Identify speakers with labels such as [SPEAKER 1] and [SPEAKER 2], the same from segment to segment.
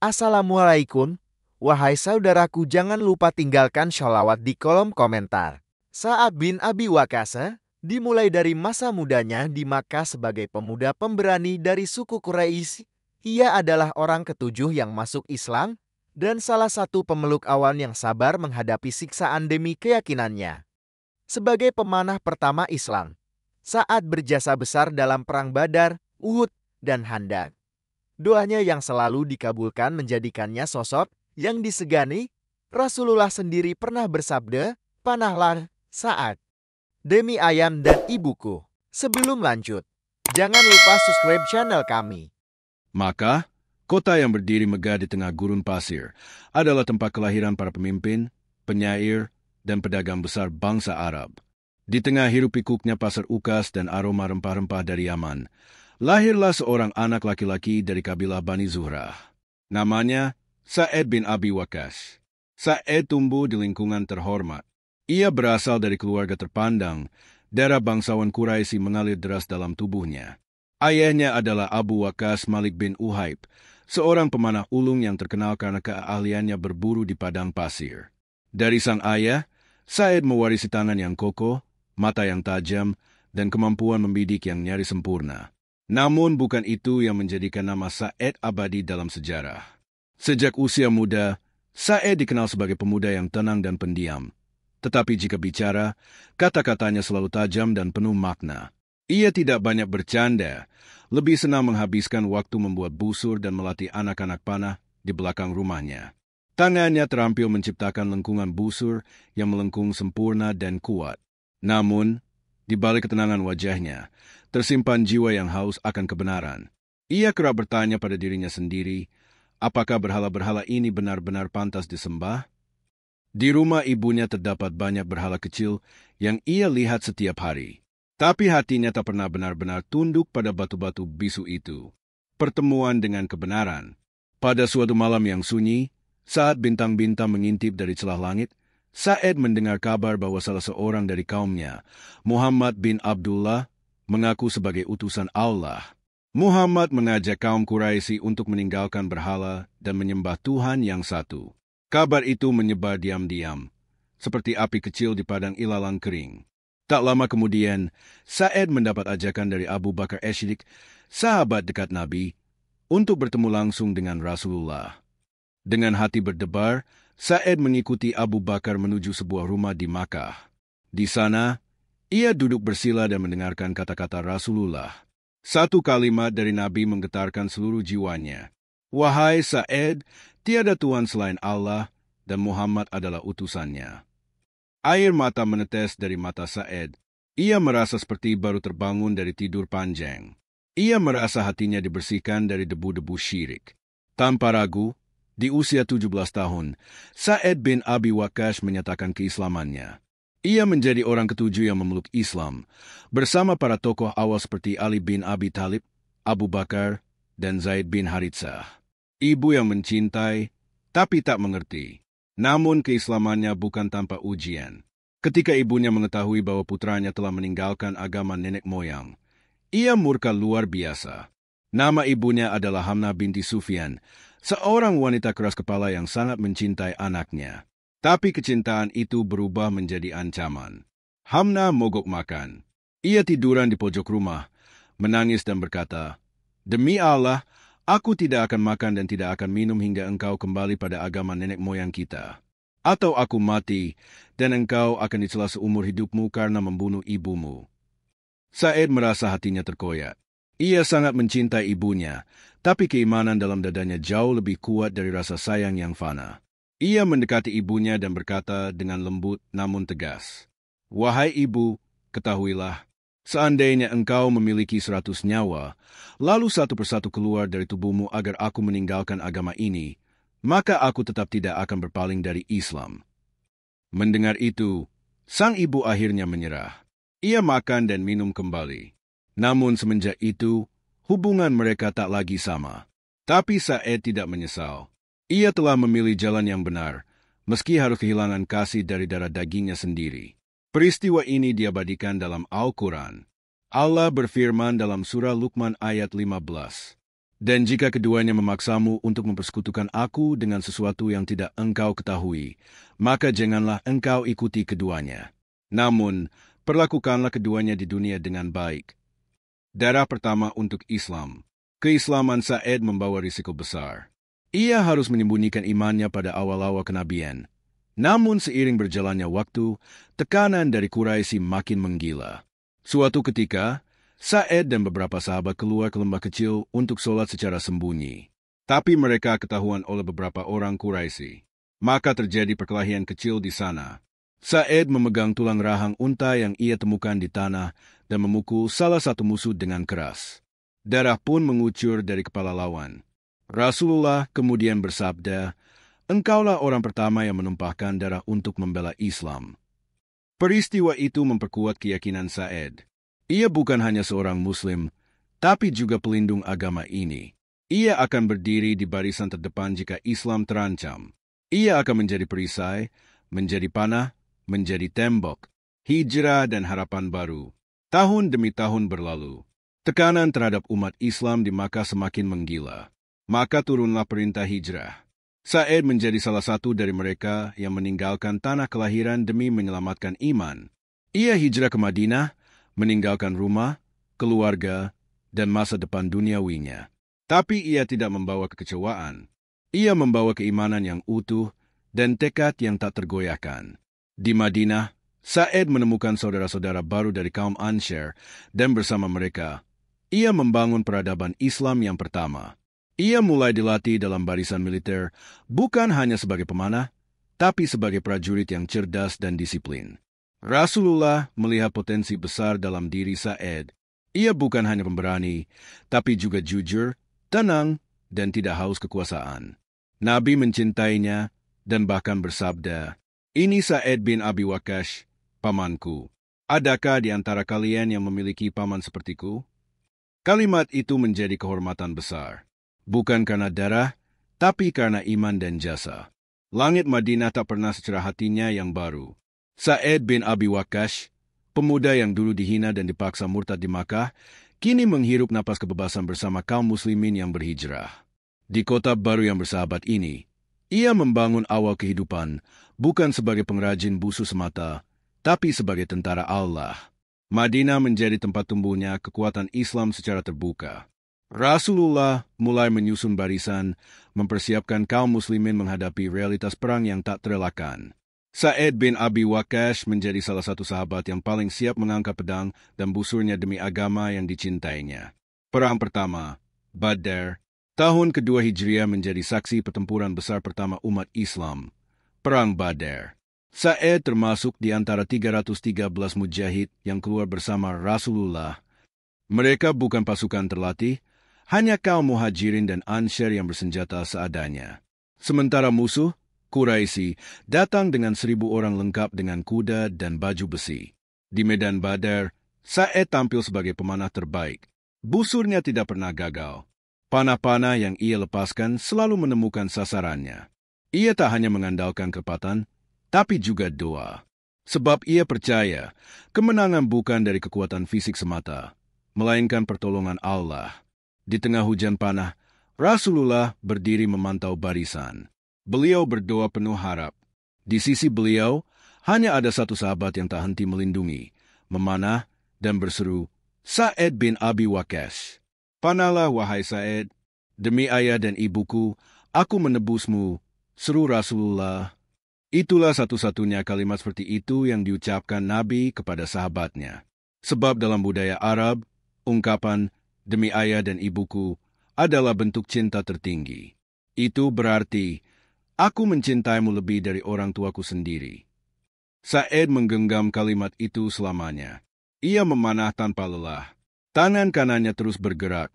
[SPEAKER 1] Assalamualaikum, wahai saudaraku, jangan lupa tinggalkan sholawat di kolom komentar. Sa'ad bin Abi Waqqas dimulai dari masa mudanya di Makkah sebagai pemuda pemberani dari suku Quraisy. Ia adalah orang ketujuh yang masuk Islam dan salah satu pemeluk awal yang sabar menghadapi siksaan demi keyakinannya. Sebagai pemanah pertama Islam, Sa'ad berjasa besar dalam perang Badar, Uhud, dan Khandaq. Doanya yang selalu dikabulkan menjadikannya sosok yang disegani. Rasulullah sendiri pernah bersabda, "Panahlah Sa'ad demi ayam dan ibuku." Sebelum lanjut, jangan lupa subscribe channel kami.
[SPEAKER 2] Maka, kota yang berdiri megah di tengah gurun pasir adalah tempat kelahiran para pemimpin, penyair, dan pedagang besar bangsa Arab. Di tengah hiruk-pikuknya pasar ukas dan aroma rempah-rempah dari Yaman, lahirlah seorang anak laki-laki dari kabilah Bani Zuhrah. Namanya Sa'ad bin Abi Waqqas. Sa'ad tumbuh di lingkungan terhormat. Ia berasal dari keluarga terpandang, darah bangsawan Quraisy mengalir deras dalam tubuhnya. Ayahnya adalah Abu Waqqas Malik bin Uhaib, seorang pemanah ulung yang terkenal karena keahliannya berburu di padang pasir. Dari sang ayah, Sa'ad mewarisi tangan yang kokoh, mata yang tajam, dan kemampuan membidik yang nyaris sempurna. Namun bukan itu yang menjadikan nama Sa'ad abadi dalam sejarah. Sejak usia muda, Sa'ad dikenal sebagai pemuda yang tenang dan pendiam. Tetapi jika bicara, kata-katanya selalu tajam dan penuh makna. Ia tidak banyak bercanda, lebih senang menghabiskan waktu membuat busur dan melatih anak-anak panah di belakang rumahnya. Tangannya terampil menciptakan lengkungan busur yang melengkung sempurna dan kuat. Namun, di balik ketenangan wajahnya, tersimpan jiwa yang haus akan kebenaran. Ia kerap bertanya pada dirinya sendiri, apakah berhala-berhala ini benar-benar pantas disembah? Di rumah ibunya terdapat banyak berhala kecil yang ia lihat setiap hari. Tapi hatinya tak pernah benar-benar tunduk pada batu-batu bisu itu. Pertemuan dengan kebenaran. Pada suatu malam yang sunyi, saat bintang-bintang mengintip dari celah langit, Sa'ad mendengar kabar bahwa salah seorang dari kaumnya, Muhammad bin Abdullah, mengaku sebagai utusan Allah. Muhammad mengajak kaum Quraisy untuk meninggalkan berhala dan menyembah Tuhan yang satu. Kabar itu menyebar diam-diam, seperti api kecil di padang ilalang kering. Tak lama kemudian, Sa'ad mendapat ajakan dari Abu Bakar As-Siddiq, sahabat dekat Nabi, untuk bertemu langsung dengan Rasulullah. Dengan hati berdebar, Sa'ad mengikuti Abu Bakar menuju sebuah rumah di Makkah. Di sana, ia duduk bersila dan mendengarkan kata-kata Rasulullah. Satu kalimat dari Nabi menggetarkan seluruh jiwanya. "Wahai Sa'ad, tiada Tuhan selain Allah, dan Muhammad adalah utusannya." Air mata menetes dari mata Sa'ad. Ia merasa seperti baru terbangun dari tidur panjang. Ia merasa hatinya dibersihkan dari debu-debu syirik. Tanpa ragu, di usia 17 tahun, Sa'ad bin Abi Waqqas menyatakan keislamannya. Ia menjadi orang ketujuh yang memeluk Islam, bersama para tokoh awal seperti Ali bin Abi Thalib, Abu Bakar, dan Zaid bin Haritsah. Ibu yang mencintai, tapi tak mengerti. Namun keislamannya bukan tanpa ujian. Ketika ibunya mengetahui bahwa putranya telah meninggalkan agama nenek moyang, ia murka luar biasa. Nama ibunya adalah Hamnah binti Sufyan, seorang wanita keras kepala yang sangat mencintai anaknya. Tapi kecintaan itu berubah menjadi ancaman. Hamnah mogok makan. Ia tiduran di pojok rumah, menangis dan berkata, "Demi Allah, aku tidak akan makan dan tidak akan minum hingga engkau kembali pada agama nenek moyang kita. Atau aku mati, dan engkau akan dicela seumur hidupmu karena membunuh ibumu." Sa'ad merasa hatinya terkoyak. Ia sangat mencintai ibunya, tapi keimanan dalam dadanya jauh lebih kuat dari rasa sayang yang fana. Ia mendekati ibunya dan berkata dengan lembut namun tegas, "Wahai ibu, ketahuilah, seandainya engkau memiliki 100 nyawa, lalu satu persatu keluar dari tubuhmu agar aku meninggalkan agama ini, maka aku tetap tidak akan berpaling dari Islam." Mendengar itu, sang ibu akhirnya menyerah. Ia makan dan minum kembali. Namun semenjak itu, hubungan mereka tak lagi sama. Tapi Sa'ad tidak menyesal. Ia telah memilih jalan yang benar, meski harus kehilangan kasih dari darah dagingnya sendiri. Peristiwa ini diabadikan dalam Al-Quran. Allah berfirman dalam surah Luqman ayat 15, Dan jika keduanya memaksamu untuk mempersekutukan aku dengan sesuatu yang tidak engkau ketahui, maka janganlah engkau ikuti keduanya. Namun, perlakukanlah keduanya di dunia dengan baik. Darah pertama untuk Islam. Keislaman Sa'ed membawa risiko besar. Ia harus menyembunyikan imannya pada awal-awal kenabian. Namun seiring berjalannya waktu, tekanan dari Quraisy makin menggila. Suatu ketika, Sa'ed dan beberapa sahabat keluar ke lembah kecil untuk sholat secara sembunyi. Tapi mereka ketahuan oleh beberapa orang Quraisy. Maka terjadi perkelahian kecil di sana. Sa'ed memegang tulang rahang unta yang ia temukan di tanah dan memukul salah satu musuh dengan keras. Darah pun mengucur dari kepala lawan. Rasulullah kemudian bersabda, "Engkaulah orang pertama yang menumpahkan darah untuk membela Islam." Peristiwa itu memperkuat keyakinan Sa'ed. Ia bukan hanya seorang Muslim, tapi juga pelindung agama ini. Ia akan berdiri di barisan terdepan jika Islam terancam. Ia akan menjadi perisai, menjadi panah, menjadi tembok, hijrah dan harapan baru. Tahun demi tahun berlalu. Tekanan terhadap umat Islam di Makkah semakin menggila. Maka turunlah perintah hijrah. Sa'ed menjadi salah satu dari mereka yang meninggalkan tanah kelahiran demi menyelamatkan iman. Ia hijrah ke Madinah, meninggalkan rumah, keluarga, dan masa depan duniawinya. Tapi ia tidak membawa kekecewaan. Ia membawa keimanan yang utuh dan tekad yang tak tergoyahkan. Di Madinah, Sa'ed menemukan saudara-saudara baru dari kaum Ansar, dan bersama mereka, ia membangun peradaban Islam yang pertama. Ia mulai dilatih dalam barisan militer, bukan hanya sebagai pemanah, tapi sebagai prajurit yang cerdas dan disiplin. Rasulullah melihat potensi besar dalam diri Sa'ed. Ia bukan hanya pemberani, tapi juga jujur, tenang, dan tidak haus kekuasaan. Nabi mencintainya dan bahkan bersabda, "Ini Sa'ed bin Abi Waqqas, pamanku. Adakah di antara kalian yang memiliki paman sepertiku?" Kalimat itu menjadi kehormatan besar. Bukan karena darah, tapi karena iman dan jasa. Langit Madinah tak pernah secerah hatinya yang baru. Sa'ed bin Abi Waqqas, pemuda yang dulu dihina dan dipaksa murtad di Makkah, kini menghirup napas kebebasan bersama kaum muslimin yang berhijrah. Di kota baru yang bersahabat ini, ia membangun awal kehidupan bukan sebagai pengrajin busu semata, tapi sebagai tentara Allah. Madinah menjadi tempat tumbuhnya kekuatan Islam secara terbuka. Rasulullah mulai menyusun barisan, mempersiapkan kaum muslimin menghadapi realitas perang yang tak terelakkan. Sa'ed bin Abi Waqqas menjadi salah satu sahabat yang paling siap mengangkat pedang dan busurnya demi agama yang dicintainya. Perang pertama, Badar. Tahun kedua Hijriah menjadi saksi pertempuran besar pertama umat Islam. Perang Badar. Sa'ed termasuk di antara 313 mujahid yang keluar bersama Rasulullah. Mereka bukan pasukan terlatih, hanya kaum muhajirin dan Ansar yang bersenjata seadanya. Sementara musuh, Quraisy, datang dengan 1.000 orang lengkap dengan kuda dan baju besi. Di medan Badar, Sa'ed tampil sebagai pemanah terbaik. Busurnya tidak pernah gagal. Panah-panah yang ia lepaskan selalu menemukan sasarannya. Ia tak hanya mengandalkan kekuatan, tapi juga doa. Sebab ia percaya, kemenangan bukan dari kekuatan fisik semata, melainkan pertolongan Allah. Di tengah hujan panah, Rasulullah berdiri memantau barisan. Beliau berdoa penuh harap. Di sisi beliau, hanya ada satu sahabat yang tak henti melindungi, memanah, dan berseru, "Sa'ed bin Abi Waqqas. Panahlah, wahai Sa'ed. Demi ayah dan ibuku, aku menebusmu," seru Rasulullah. Itulah satu-satunya kalimat seperti itu yang diucapkan Nabi kepada sahabatnya. Sebab dalam budaya Arab, ungkapan, "Demi ayah dan ibuku," adalah bentuk cinta tertinggi. Itu berarti, "Aku mencintaimu lebih dari orang tuaku sendiri." Sa'ed menggenggam kalimat itu selamanya. Ia memanah tanpa lelah. Tangan kanannya terus bergerak,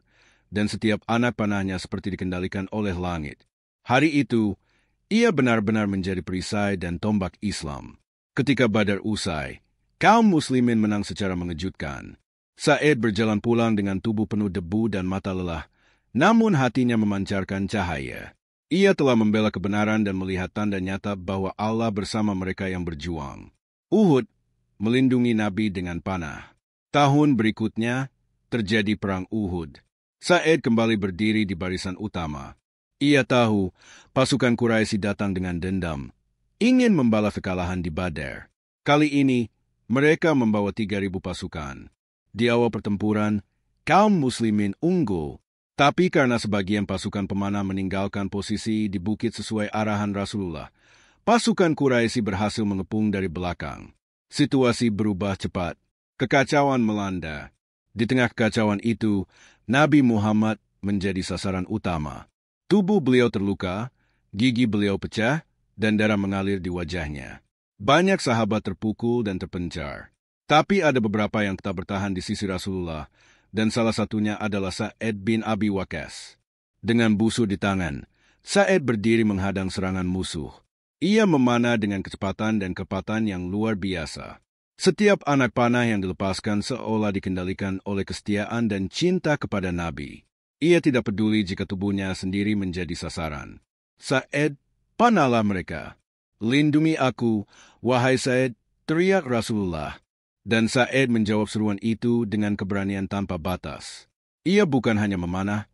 [SPEAKER 2] dan setiap anak panahnya seperti dikendalikan oleh langit. Hari itu, ia benar-benar menjadi perisai dan tombak Islam. Ketika Badar usai, kaum muslimin menang secara mengejutkan. Sa'ed berjalan pulang dengan tubuh penuh debu dan mata lelah, namun hatinya memancarkan cahaya. Ia telah membela kebenaran dan melihat tanda nyata bahwa Allah bersama mereka yang berjuang. Uhud melindungi Nabi dengan panah. Tahun berikutnya, terjadi Perang Uhud. Sa'ed kembali berdiri di barisan utama. Ia tahu pasukan Quraisy datang dengan dendam, ingin membalas kekalahan di Badar. Kali ini, mereka membawa 3.000 pasukan. Di awal pertempuran, kaum muslimin unggul, tapi karena sebagian pasukan pemanah meninggalkan posisi di bukit sesuai arahan Rasulullah, pasukan Quraisy berhasil mengepung dari belakang. Situasi berubah cepat. Kekacauan melanda. Di tengah kekacauan itu, Nabi Muhammad menjadi sasaran utama. Tubuh beliau terluka, gigi beliau pecah, dan darah mengalir di wajahnya. Banyak sahabat terpukul dan terpencar. Tapi ada beberapa yang tetap bertahan di sisi Rasulullah, dan salah satunya adalah Sa'ed bin Abi Waqqas. Dengan busur di tangan, Sa'ed berdiri menghadang serangan musuh. Ia memanah dengan kecepatan dan kepatan yang luar biasa. Setiap anak panah yang dilepaskan seolah dikendalikan oleh kesetiaan dan cinta kepada Nabi. Ia tidak peduli jika tubuhnya sendiri menjadi sasaran. Sa'ed, panahlah mereka. Lindungi aku, wahai Sa'ed, teriak Rasulullah. Dan Sa'ed menjawab seruan itu dengan keberanian tanpa batas. Ia bukan hanya memanah,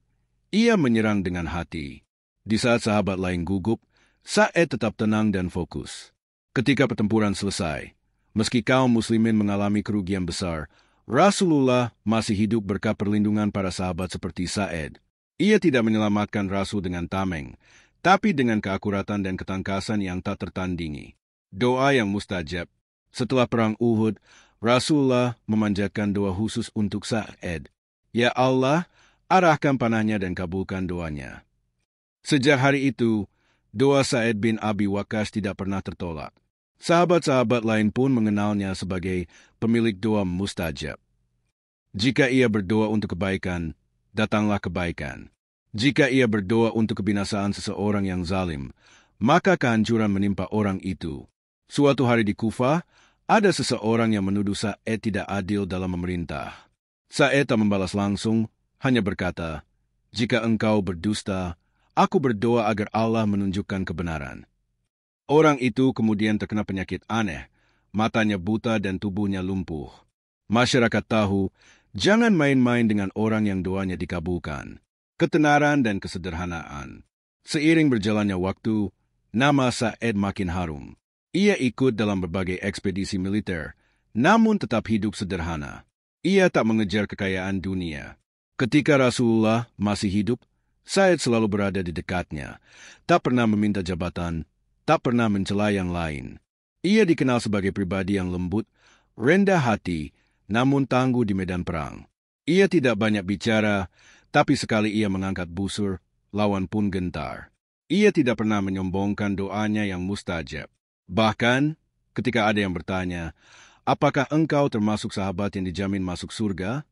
[SPEAKER 2] ia menyerang dengan hati. Di saat sahabat lain gugup, Sa'ed tetap tenang dan fokus. Ketika pertempuran selesai, meski kaum muslimin mengalami kerugian besar, Rasulullah masih hidup berkat perlindungan para sahabat seperti Sa'ed. Ia tidak menyelamatkan Rasul dengan tameng, tapi dengan keakuratan dan ketangkasan yang tak tertandingi. Doa yang mustajab. Setelah perang Uhud, Rasulullah memanjatkan doa khusus untuk Sa'ed. Ya Allah, arahkan panahnya dan kabulkan doanya. Sejak hari itu, doa Sa'ed bin Abi Waqqas tidak pernah tertolak. Sahabat-sahabat lain pun mengenalnya sebagai pemilik doa mustajab. Jika ia berdoa untuk kebaikan, datanglah kebaikan. Jika ia berdoa untuk kebinasaan seseorang yang zalim, maka kehancuran menimpa orang itu. Suatu hari di Kufah, ada seseorang yang menuduh Sa'ed tidak adil dalam memerintah. Sa'ed tak membalas langsung, hanya berkata, "Jika engkau berdusta, aku berdoa agar Allah menunjukkan kebenaran." Orang itu kemudian terkena penyakit aneh, matanya buta dan tubuhnya lumpuh. Masyarakat tahu, jangan main-main dengan orang yang doanya dikabulkan. Ketenaran dan kesederhanaan. Seiring berjalannya waktu, nama Sa'ed makin harum. Ia ikut dalam berbagai ekspedisi militer, namun tetap hidup sederhana. Ia tak mengejar kekayaan dunia. Ketika Rasulullah masih hidup, Sa'ed selalu berada di dekatnya, tak pernah meminta jabatan, tak pernah mencela yang lain. Ia dikenal sebagai pribadi yang lembut, rendah hati, namun tangguh di medan perang. Ia tidak banyak bicara, tapi sekali ia mengangkat busur, lawan pun gentar. Ia tidak pernah menyombongkan doanya yang mustajab. Bahkan, ketika ada yang bertanya, "Apakah engkau termasuk sahabat yang dijamin masuk surga?"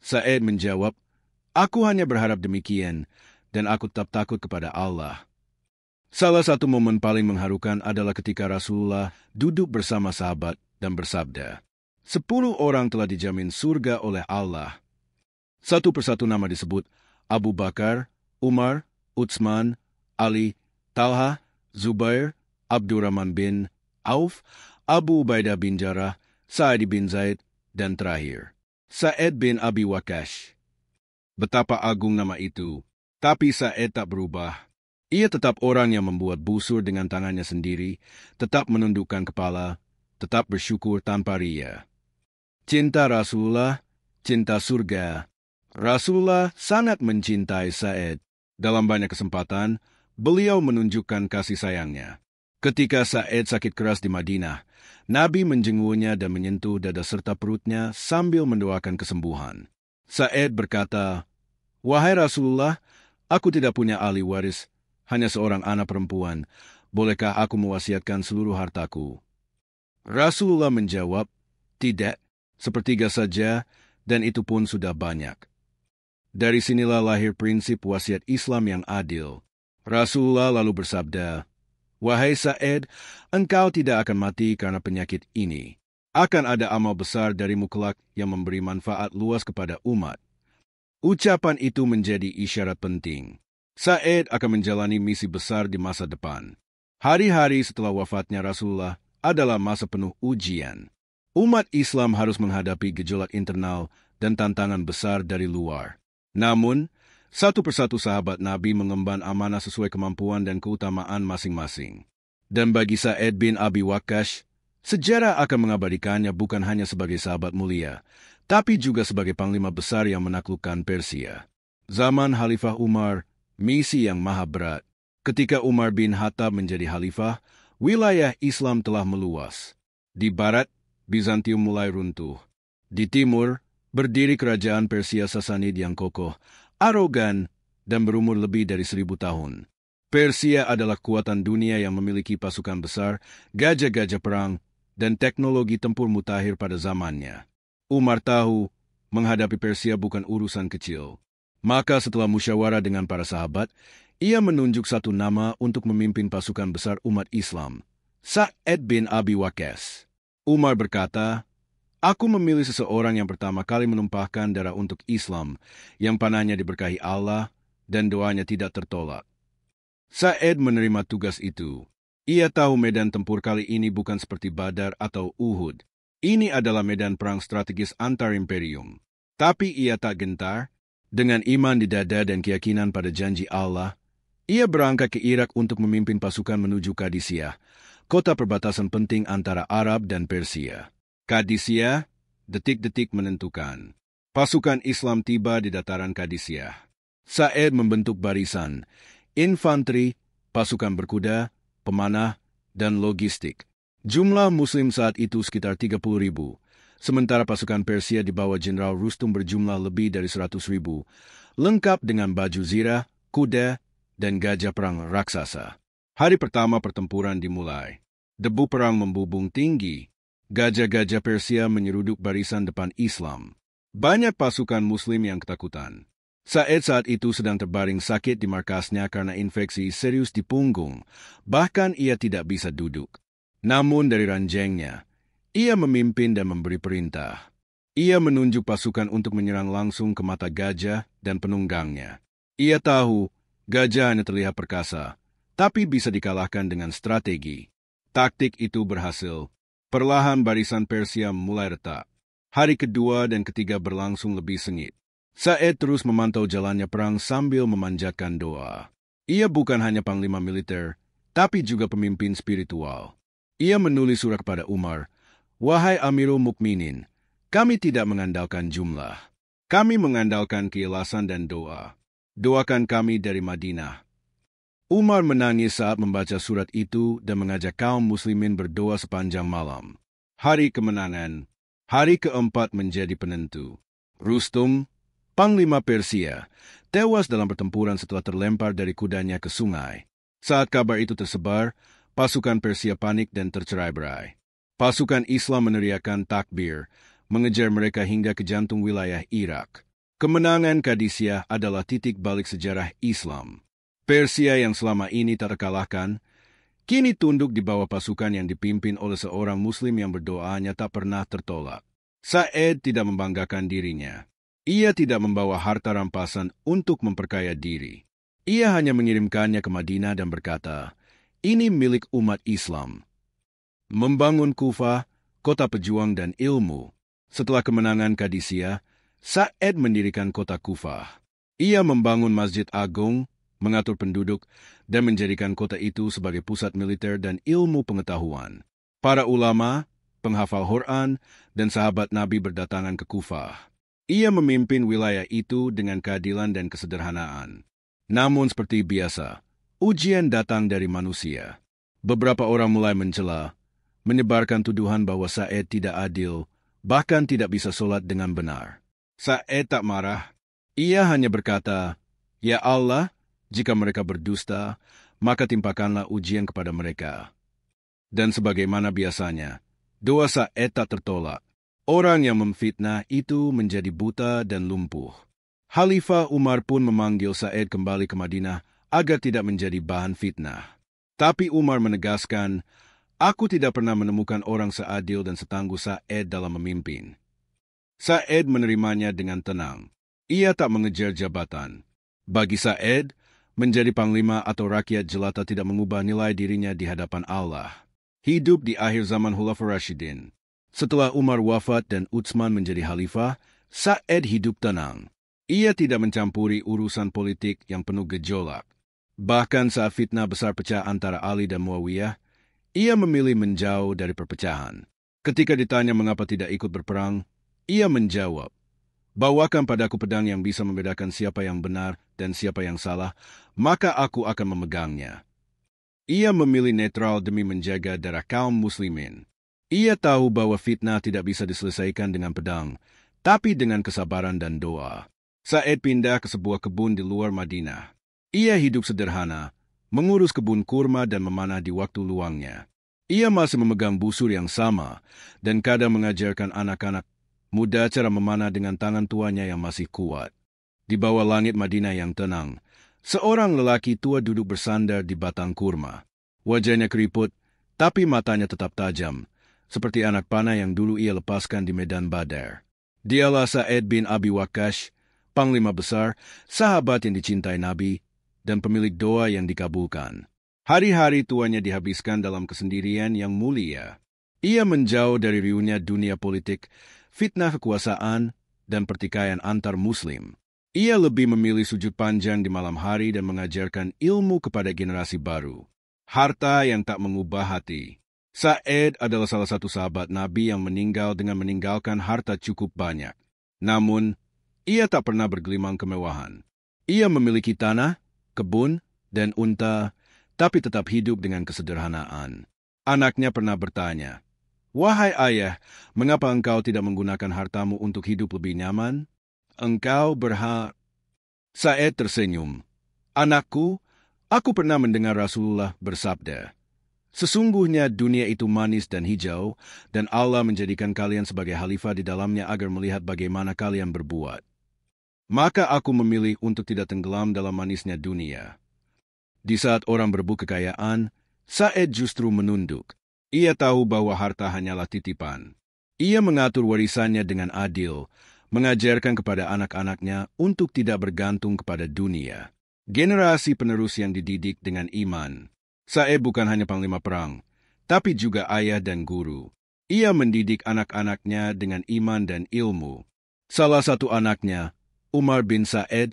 [SPEAKER 2] Sa'ed menjawab, "Aku hanya berharap demikian, dan aku tetap takut kepada Allah." Salah satu momen paling mengharukan adalah ketika Rasulullah duduk bersama sahabat dan bersabda, 10 orang telah dijamin surga oleh Allah. Satu persatu nama disebut: Abu Bakar, Umar, Utsman, Ali, Talha, Zubair, Abdurrahman bin Auf, Abu Ubaidah bin Jarrah, Sa'id bin Zaid, dan terakhir, Sa'ed bin Abi Waqqas. Betapa agung nama itu, tapi Sa'ed tak berubah. Ia tetap orang yang membuat busur dengan tangannya sendiri, tetap menundukkan kepala, tetap bersyukur tanpa ria. Cinta Rasulullah, cinta surga. Rasulullah sangat mencintai Sa'ed. Dalam banyak kesempatan, beliau menunjukkan kasih sayangnya. Ketika Sa'ed sakit keras di Madinah, Nabi menjenguknya dan menyentuh dada serta perutnya sambil mendoakan kesembuhan. Sa'ed berkata, "Wahai Rasulullah, aku tidak punya ahli waris, hanya seorang anak perempuan. Bolehkah aku mewasiatkan seluruh hartaku?" Rasulullah menjawab, "Tidak, sepertiga saja, dan itu pun sudah banyak." Dari sinilah lahir prinsip wasiat Islam yang adil. Rasulullah lalu bersabda, "Wahai Sa'ed, engkau tidak akan mati karena penyakit ini. Akan ada amal besar darimu kelak yang memberi manfaat luas kepada umat." Ucapan itu menjadi isyarat penting. Sa'ed akan menjalani misi besar di masa depan. Hari-hari setelah wafatnya Rasulullah adalah masa penuh ujian. Umat Islam harus menghadapi gejolak internal dan tantangan besar dari luar. Namun, satu persatu sahabat Nabi mengemban amanah sesuai kemampuan dan keutamaan masing-masing. Dan bagi Sa'ad bin Abi Waqqas, sejarah akan mengabadikannya bukan hanya sebagai sahabat mulia, tapi juga sebagai panglima besar yang menaklukkan Persia. Zaman Khalifah Umar, misi yang maha berat. Ketika Umar bin Khattab menjadi khalifah, wilayah Islam telah meluas. Di barat, Bizantium mulai runtuh. Di timur, berdiri kerajaan Persia Sasanid yang kokoh, arogan, dan berumur lebih dari 1000 tahun. Persia adalah kekuatan dunia yang memiliki pasukan besar, gajah-gajah perang, dan teknologi tempur mutakhir pada zamannya. Umar tahu, menghadapi Persia bukan urusan kecil. Maka setelah musyawarah dengan para sahabat, ia menunjuk satu nama untuk memimpin pasukan besar umat Islam, Sa'ad bin Abi Waqqas. Umar berkata, "Aku memilih seseorang yang pertama kali menumpahkan darah untuk Islam, yang panahnya diberkahi Allah, dan doanya tidak tertolak." Sa'ad menerima tugas itu. Ia tahu medan tempur kali ini bukan seperti Badar atau Uhud. Ini adalah medan perang strategis antar imperium. Tapi ia tak gentar. Dengan iman di dada dan keyakinan pada janji Allah, ia berangkat ke Irak untuk memimpin pasukan menuju Qadisiyah, kota perbatasan penting antara Arab dan Persia. Qadisiyah, detik-detik menentukan. Pasukan Islam tiba di dataran Qadisiyah. Sa'ad membentuk barisan, infanteri, pasukan berkuda, pemanah, dan logistik. Jumlah Muslim saat itu sekitar 30.000, sementara pasukan Persia di bawah Jenderal Rustum berjumlah lebih dari 100.000, lengkap dengan baju zirah, kuda, dan gajah perang raksasa. Hari pertama pertempuran dimulai. Debu perang membubung tinggi. Gajah-gajah Persia menyeruduk barisan depan Islam. Banyak pasukan Muslim yang ketakutan. Sa'ad saat itu sedang terbaring sakit di markasnya karena infeksi serius di punggung. Bahkan ia tidak bisa duduk. Namun dari ranjangnya, ia memimpin dan memberi perintah. Ia menunjuk pasukan untuk menyerang langsung ke mata gajah dan penunggangnya. Ia tahu gajah hanya terlihat perkasa, tapi bisa dikalahkan dengan strategi. Taktik itu berhasil. Perlahan barisan Persia mulai retak. Hari kedua dan ketiga berlangsung lebih sengit. Sa'ad terus memantau jalannya perang sambil memanjatkan doa. Ia bukan hanya panglima militer, tapi juga pemimpin spiritual. Ia menulis surat kepada Umar, "Wahai Amirul Mukminin, kami tidak mengandalkan jumlah. Kami mengandalkan keikhlasan dan doa. Doakan kami dari Madinah." Umar menangis saat membaca surat itu dan mengajak kaum muslimin berdoa sepanjang malam. Hari kemenangan, hari keempat menjadi penentu. Rustum, panglima Persia, tewas dalam pertempuran setelah terlempar dari kudanya ke sungai. Saat kabar itu tersebar, pasukan Persia panik dan tercerai-berai. Pasukan Islam meneriakkan takbir, mengejar mereka hingga ke jantung wilayah Irak. Kemenangan Qadisiyah adalah titik balik sejarah Islam. Persia yang selama ini tak terkalahkan, kini tunduk di bawah pasukan yang dipimpin oleh seorang Muslim yang berdoanya tak pernah tertolak. Sa'ad tidak membanggakan dirinya. Ia tidak membawa harta rampasan untuk memperkaya diri. Ia hanya mengirimkannya ke Madinah dan berkata, "Ini milik umat Islam." Membangun Kufah, kota pejuang dan ilmu. Setelah kemenangan Qadisiyah, Sa'ad mendirikan kota Kufah. Ia membangun masjid agung, mengatur penduduk, dan menjadikan kota itu sebagai pusat militer dan ilmu pengetahuan. Para ulama, penghafal Quran, dan sahabat Nabi berdatangan ke Kufah. Ia memimpin wilayah itu dengan keadilan dan kesederhanaan. Namun seperti biasa, ujian datang dari manusia. Beberapa orang mulai mencela, menyebarkan tuduhan bahwa Sa'ad tidak adil, bahkan tidak bisa sholat dengan benar. Sa'ad tak marah. Ia hanya berkata, "Ya Allah, jika mereka berdusta, maka timpakanlah ujian kepada mereka." Dan sebagaimana biasanya, doa Sa'ad tak tertolak. Orang yang memfitnah itu menjadi buta dan lumpuh. Khalifah Umar pun memanggil Sa'ad kembali ke Madinah agar tidak menjadi bahan fitnah. Tapi Umar menegaskan, "Aku tidak pernah menemukan orang seadil dan setangguh Sa'ad dalam memimpin." Sa'ad menerimanya dengan tenang. Ia tak mengejar jabatan. Bagi Sa'ad, menjadi panglima atau rakyat jelata tidak mengubah nilai dirinya di hadapan Allah. Hidup di akhir zaman Khulafaur Rasyidin. Setelah Umar wafat dan Utsman menjadi khalifah, Sa'ad hidup tenang. Ia tidak mencampuri urusan politik yang penuh gejolak. Bahkan saat fitnah besar pecah antara Ali dan Muawiyah, ia memilih menjauh dari perpecahan. Ketika ditanya mengapa tidak ikut berperang, ia menjawab, "Bawakan padaku pedang yang bisa membedakan siapa yang benar dan siapa yang salah, maka aku akan memegangnya." Ia memilih netral demi menjaga darah kaum muslimin. Ia tahu bahwa fitnah tidak bisa diselesaikan dengan pedang, tapi dengan kesabaran dan doa. Sa'ed pindah ke sebuah kebun di luar Madinah. Ia hidup sederhana, mengurus kebun kurma dan memanah di waktu luangnya. Ia masih memegang busur yang sama dan kadang mengajarkan anak-anak muda cara memanah dengan tangan tuanya yang masih kuat. Di bawah langit Madinah yang tenang, seorang lelaki tua duduk bersandar di batang kurma. Wajahnya keriput, tapi matanya tetap tajam, seperti anak panah yang dulu ia lepaskan di medan Badar. Dialah Sa'ed bin Abi Waqqas, panglima besar, sahabat yang dicintai Nabi, dan pemilik doa yang dikabulkan. Hari-hari tuanya dihabiskan dalam kesendirian yang mulia. Ia menjauh dari riuhnya dunia politik, fitnah kekuasaan, dan pertikaian antar muslim. Ia lebih memilih sujud panjang di malam hari dan mengajarkan ilmu kepada generasi baru. Harta yang tak mengubah hati. Sa'ed adalah salah satu sahabat Nabi yang meninggal dengan meninggalkan harta cukup banyak. Namun, ia tak pernah bergelimang kemewahan. Ia memiliki tanah, kebun, dan unta, tapi tetap hidup dengan kesederhanaan. Anaknya pernah bertanya, "Wahai ayah, mengapa engkau tidak menggunakan hartamu untuk hidup lebih nyaman? Engkau berhak." Sa'ed tersenyum. "Anakku, aku pernah mendengar Rasulullah bersabda, 'Sesungguhnya dunia itu manis dan hijau, dan Allah menjadikan kalian sebagai khalifah di dalamnya agar melihat bagaimana kalian berbuat.' Maka aku memilih untuk tidak tenggelam dalam manisnya dunia." Di saat orang berebut kekayaan, Sa'ed justru menunduk. Ia tahu bahwa harta hanyalah titipan. Ia mengatur warisannya dengan adil, mengajarkan kepada anak-anaknya untuk tidak bergantung kepada dunia. Generasi penerus yang dididik dengan iman. Sa'ed bukan hanya panglima perang, tapi juga ayah dan guru. Ia mendidik anak-anaknya dengan iman dan ilmu. Salah satu anaknya, Umar bin Sa'ed,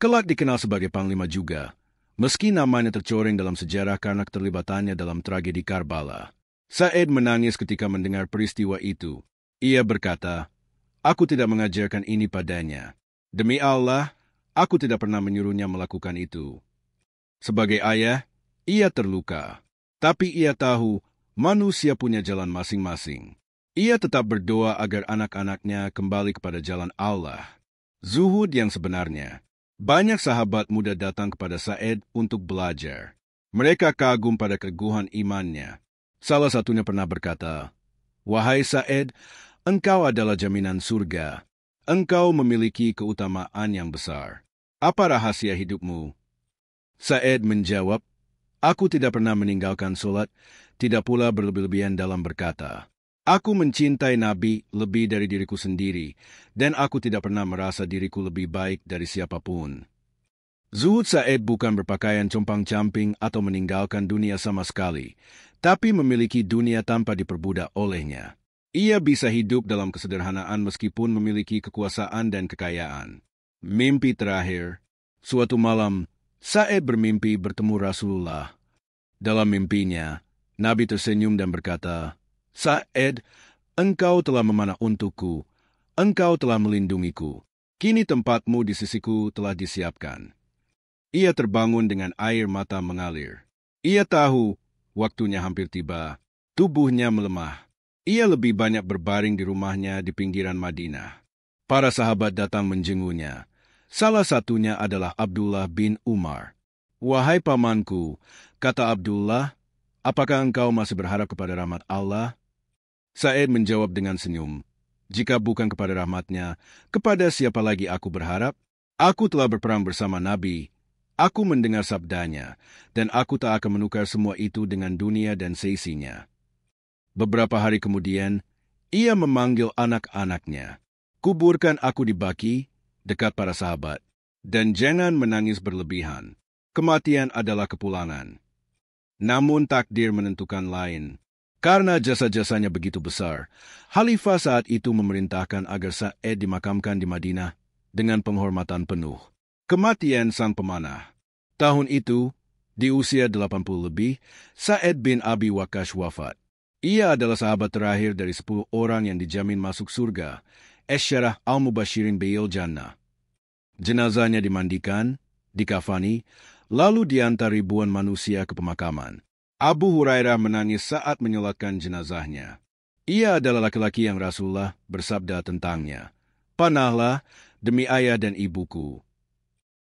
[SPEAKER 2] kelak dikenal sebagai panglima juga, meski namanya tercoreng dalam sejarah karena keterlibatannya dalam tragedi Karbala. Sa'ed menangis ketika mendengar peristiwa itu. Ia berkata, "Aku tidak mengajarkan ini padanya. Demi Allah, aku tidak pernah menyuruhnya melakukan itu." Sebagai ayah, ia terluka. Tapi ia tahu manusia punya jalan masing-masing. Ia tetap berdoa agar anak-anaknya kembali kepada jalan Allah. Zuhud yang sebenarnya. Banyak sahabat muda datang kepada Sa'ed untuk belajar. Mereka kagum pada keteguhan imannya. Salah satunya pernah berkata, "Wahai Sa'ed, engkau adalah jaminan surga. Engkau memiliki keutamaan yang besar. Apa rahasia hidupmu?" Sa'ed menjawab, "Aku tidak pernah meninggalkan solat, tidak pula berlebih-lebihan dalam berkata. Aku mencintai Nabi lebih dari diriku sendiri, dan aku tidak pernah merasa diriku lebih baik dari siapapun." Zuhud Sa'ed bukan berpakaian compang-camping atau meninggalkan dunia sama sekali, tapi memiliki dunia tanpa diperbudak olehnya. Ia bisa hidup dalam kesederhanaan meskipun memiliki kekuasaan dan kekayaan. Mimpi terakhir. Suatu malam, Sa'ed bermimpi bertemu Rasulullah. Dalam mimpinya, Nabi tersenyum dan berkata, "Sa'ed, engkau telah memanah untukku, engkau telah melindungiku. Kini tempatmu di sisiku telah disiapkan." Ia terbangun dengan air mata mengalir. Ia tahu waktunya hampir tiba. Tubuhnya melemah. Ia lebih banyak berbaring di rumahnya di pinggiran Madinah. Para sahabat datang menjenguknya. Salah satunya adalah Abdullah bin Umar. "Wahai pamanku," kata Abdullah, "apakah engkau masih berharap kepada rahmat Allah?" Sa'ed menjawab dengan senyum, "Jika bukan kepada rahmatnya, kepada siapa lagi aku berharap? Aku telah berperang bersama Nabi. Aku mendengar sabdanya, dan aku tak akan menukar semua itu dengan dunia dan seisinya." Beberapa hari kemudian, ia memanggil anak-anaknya. "Kuburkan aku di Baki, dekat para sahabat, dan jangan menangis berlebihan. Kematian adalah kepulangan." Namun takdir menentukan lain. Karena jasa-jasanya begitu besar, Khalifah saat itu memerintahkan agar Sa'ed dimakamkan di Madinah dengan penghormatan penuh. Kematian sang pemanah. Tahun itu, di usia 80 lebih, Sa'ad bin Abi Waqqas wafat. Ia adalah sahabat terakhir dari 10 orang yang dijamin masuk surga, Asyarah al-Mubashirin bil Jannah. Jenazahnya dimandikan, dikafani, lalu diantar ribuan manusia ke pemakaman. Abu Hurairah menangis saat menyolatkan jenazahnya. Ia adalah laki-laki yang Rasulullah bersabda tentangnya, "Panahlah demi ayah dan ibuku."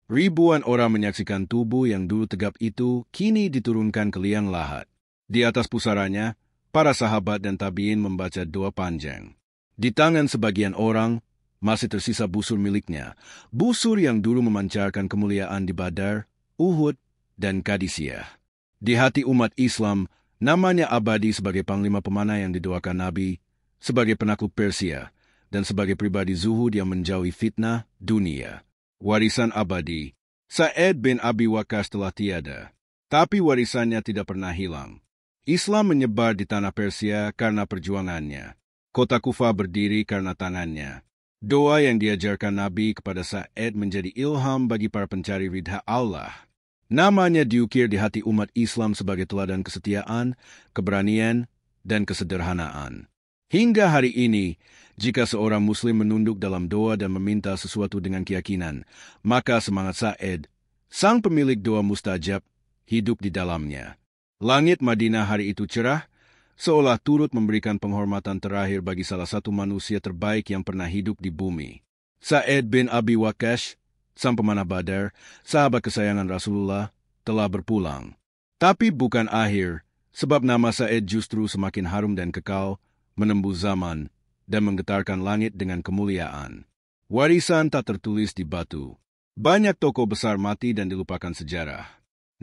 [SPEAKER 2] Ribuan orang menyaksikan tubuh yang dulu tegap itu kini diturunkan ke liang lahat. Di atas pusaranya, para sahabat dan tabi'in membaca doa panjang. Di tangan sebagian orang, masih tersisa busur miliknya, busur yang dulu memancarkan kemuliaan di Badar, Uhud, dan Qadisiyah. Di hati umat Islam, namanya abadi sebagai panglima pemanah yang didoakan Nabi, sebagai penakluk Persia, dan sebagai pribadi zuhud yang menjauhi fitnah dunia. Warisan abadi. Sa'ad bin Abi Waqqas telah tiada, tapi warisannya tidak pernah hilang. Islam menyebar di tanah Persia karena perjuangannya. Kota Kufah berdiri karena tangannya. Doa yang diajarkan Nabi kepada Sa'ad menjadi ilham bagi para pencari ridha Allah. Namanya diukir di hati umat Islam sebagai teladan kesetiaan, keberanian, dan kesederhanaan. Hingga hari ini, jika seorang Muslim menunduk dalam doa dan meminta sesuatu dengan keyakinan, maka semangat Sa'ad, sang pemilik doa mustajab, hidup di dalamnya. Langit Madinah hari itu cerah, seolah turut memberikan penghormatan terakhir bagi salah satu manusia terbaik yang pernah hidup di bumi. Sa'ad bin Abi Waqqas, sang pemanah Badar, sahabat kesayangan Rasulullah, telah berpulang. Tapi bukan akhir, sebab nama Sa'ad justru semakin harum dan kekal, menembus zaman, dan menggetarkan langit dengan kemuliaan. Warisan tak tertulis di batu. Banyak tokoh besar mati dan dilupakan sejarah.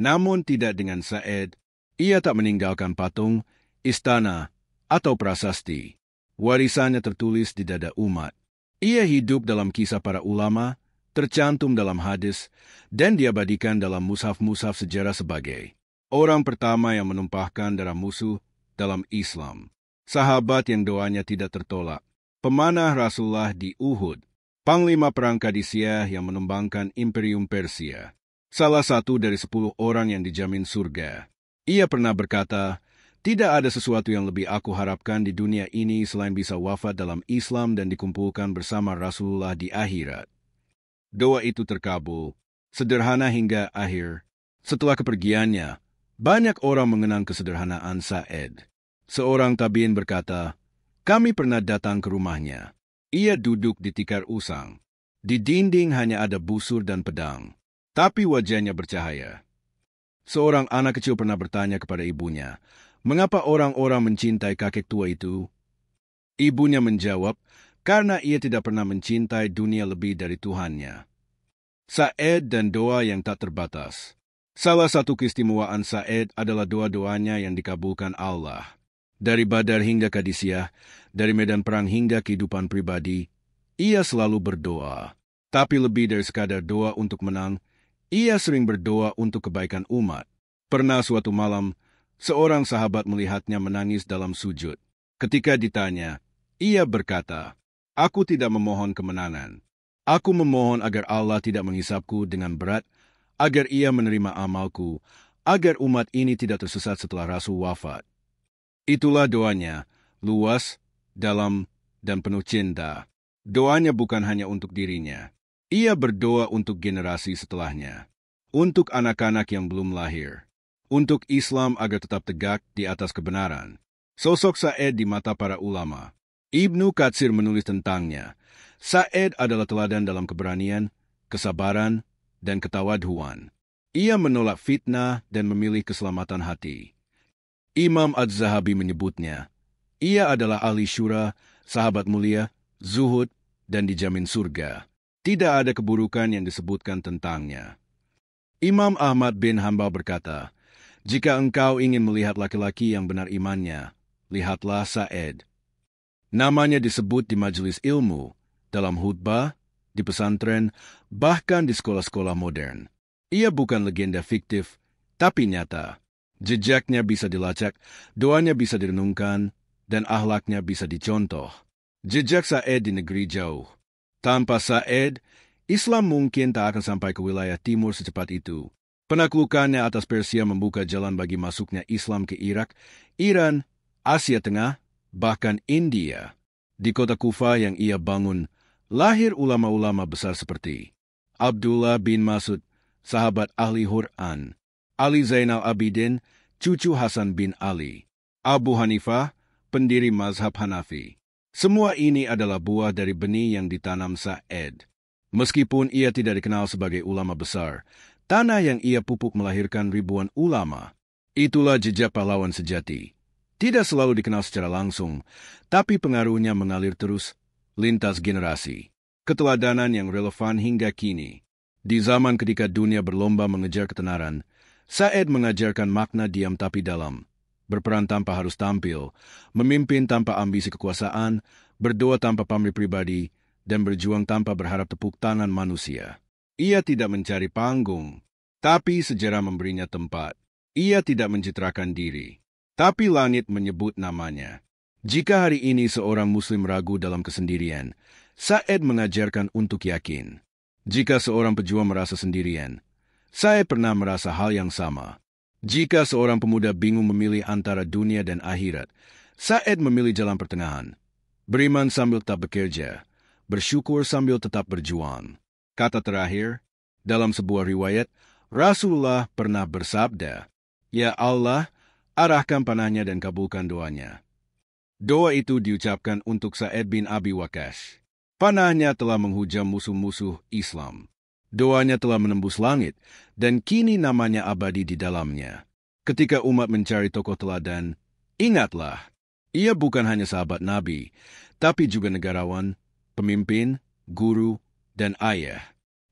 [SPEAKER 2] Namun tidak dengan Sa'ad. Ia tak meninggalkan patung, istana, atau prasasti. Warisannya tertulis di dada umat. Ia hidup dalam kisah para ulama, tercantum dalam hadis, dan diabadikan dalam mushaf-mushaf sejarah sebagai orang pertama yang menumpahkan darah musuh dalam Islam. Sahabat yang doanya tidak tertolak. Pemanah Rasulullah di Uhud. Panglima perang Qadisiyah yang menumbangkan Imperium Persia. Salah satu dari 10 orang yang dijamin surga. Ia pernah berkata, "Tidak ada sesuatu yang lebih aku harapkan di dunia ini selain bisa wafat dalam Islam dan dikumpulkan bersama Rasulullah di akhirat." Doa itu terkabul, sederhana hingga akhir. Setelah kepergiannya, banyak orang mengenang kesederhanaan Sa'ad. Seorang tabi'in berkata, "Kami pernah datang ke rumahnya. Ia duduk di tikar usang. Di dinding hanya ada busur dan pedang, tapi wajahnya bercahaya." Seorang anak kecil pernah bertanya kepada ibunya, "Mengapa orang-orang mencintai kakek tua itu?" Ibunya menjawab, "Karena ia tidak pernah mencintai dunia lebih dari Tuhannya." Sa'ad dan doa yang tak terbatas. Salah satu keistimewaan Sa'ad adalah doa-doanya yang dikabulkan Allah. Dari Badar hingga Qadisiyah, dari medan perang hingga kehidupan pribadi, ia selalu berdoa. Tapi lebih dari sekadar doa untuk menang, ia sering berdoa untuk kebaikan umat. Pernah suatu malam, seorang sahabat melihatnya menangis dalam sujud. Ketika ditanya, ia berkata, "Aku tidak memohon kemenangan. Aku memohon agar Allah tidak menghisapku dengan berat, agar ia menerima amalku, agar umat ini tidak tersesat setelah Rasul wafat." Itulah doanya, luas, dalam, dan penuh cinta. Doanya bukan hanya untuk dirinya. Ia berdoa untuk generasi setelahnya, untuk anak-anak yang belum lahir, untuk Islam agar tetap tegak di atas kebenaran. Sosok Sa'ad di mata para ulama. Ibnu Katsir menulis tentangnya. Sa'ad adalah teladan dalam keberanian, kesabaran, dan ketawadhuan. Ia menolak fitnah dan memilih keselamatan hati. Imam Az-Zahabi menyebutnya, ia adalah ahli syura, sahabat mulia, zuhud, dan dijamin surga. Tidak ada keburukan yang disebutkan tentangnya. Imam Ahmad bin Hanbal berkata, "Jika engkau ingin melihat laki-laki yang benar imannya, lihatlah Sa'ad." Namanya disebut di majelis ilmu, dalam khutbah, di pesantren, bahkan di sekolah-sekolah modern. Ia bukan legenda fiktif, tapi nyata. Jejaknya bisa dilacak, doanya bisa direnungkan, dan akhlaknya bisa dicontoh. Jejak Sa'ad di negeri jauh. Tanpa Sa'ed, Islam mungkin tak akan sampai ke wilayah timur secepat itu. Penaklukannya atas Persia membuka jalan bagi masuknya Islam ke Irak, Iran, Asia Tengah, bahkan India. Di kota Kufah yang ia bangun, lahir ulama-ulama besar seperti Abdullah bin Mas'ud, sahabat ahli Quran, Ali Zainal Abidin, cucu Hasan bin Ali, Abu Hanifah, pendiri mazhab Hanafi. Semua ini adalah buah dari benih yang ditanam Sa'ed. Meskipun ia tidak dikenal sebagai ulama besar, tanah yang ia pupuk melahirkan ribuan ulama. Itulah jejak pahlawan sejati. Tidak selalu dikenal secara langsung, tapi pengaruhnya mengalir terus, lintas generasi. Keteladanan yang relevan hingga kini. Di zaman ketika dunia berlomba mengejar ketenaran, Sa'ed mengajarkan makna diam tapi dalam. Berperan tanpa harus tampil, memimpin tanpa ambisi kekuasaan, berdoa tanpa pamrih pribadi, dan berjuang tanpa berharap tepuk tangan manusia. Ia tidak mencari panggung, tapi sejarah memberinya tempat. Ia tidak mencitrakan diri, tapi langit menyebut namanya. Jika hari ini seorang Muslim ragu dalam kesendirian, Sa'ed mengajarkan untuk yakin. Jika seorang pejuang merasa sendirian, Sa'ed pernah merasa hal yang sama. Jika seorang pemuda bingung memilih antara dunia dan akhirat, Sa'ed memilih jalan pertengahan. Beriman sambil tetap bekerja, bersyukur sambil tetap berjuang. Kata terakhir, dalam sebuah riwayat, Rasulullah pernah bersabda, "Ya Allah, arahkan panahnya dan kabulkan doanya." Doa itu diucapkan untuk Sa'ed bin Abi Waqqas. Panahnya telah menghujam musuh-musuh Islam. Doanya telah menembus langit, dan kini namanya abadi di dalamnya. Ketika umat mencari tokoh teladan, ingatlah, ia bukan hanya sahabat Nabi, tapi juga negarawan, pemimpin, guru, dan ayah.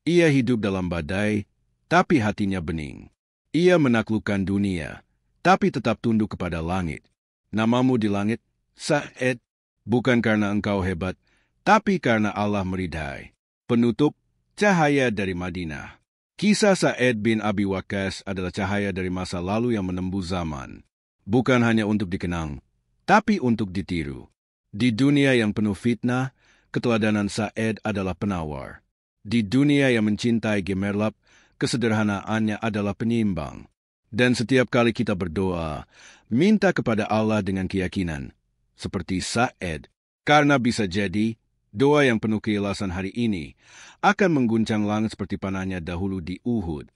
[SPEAKER 2] Ia hidup dalam badai, tapi hatinya bening. Ia menaklukkan dunia, tapi tetap tunduk kepada langit. Namamu di langit, Sa'ed, bukan karena engkau hebat, tapi karena Allah meridai. Penutup, cahaya dari Madinah. Kisah Sa'ed bin Abi Waqqas adalah cahaya dari masa lalu yang menembus zaman. Bukan hanya untuk dikenang, tapi untuk ditiru. Di dunia yang penuh fitnah, keteladanan Sa'ed adalah penawar. Di dunia yang mencintai gemerlap, kesederhanaannya adalah penyimbang. Dan setiap kali kita berdoa, minta kepada Allah dengan keyakinan, seperti Sa'ed, karena bisa jadi, doa yang penuh keikhlasan hari ini akan mengguncang langit seperti panahnya dahulu di Uhud.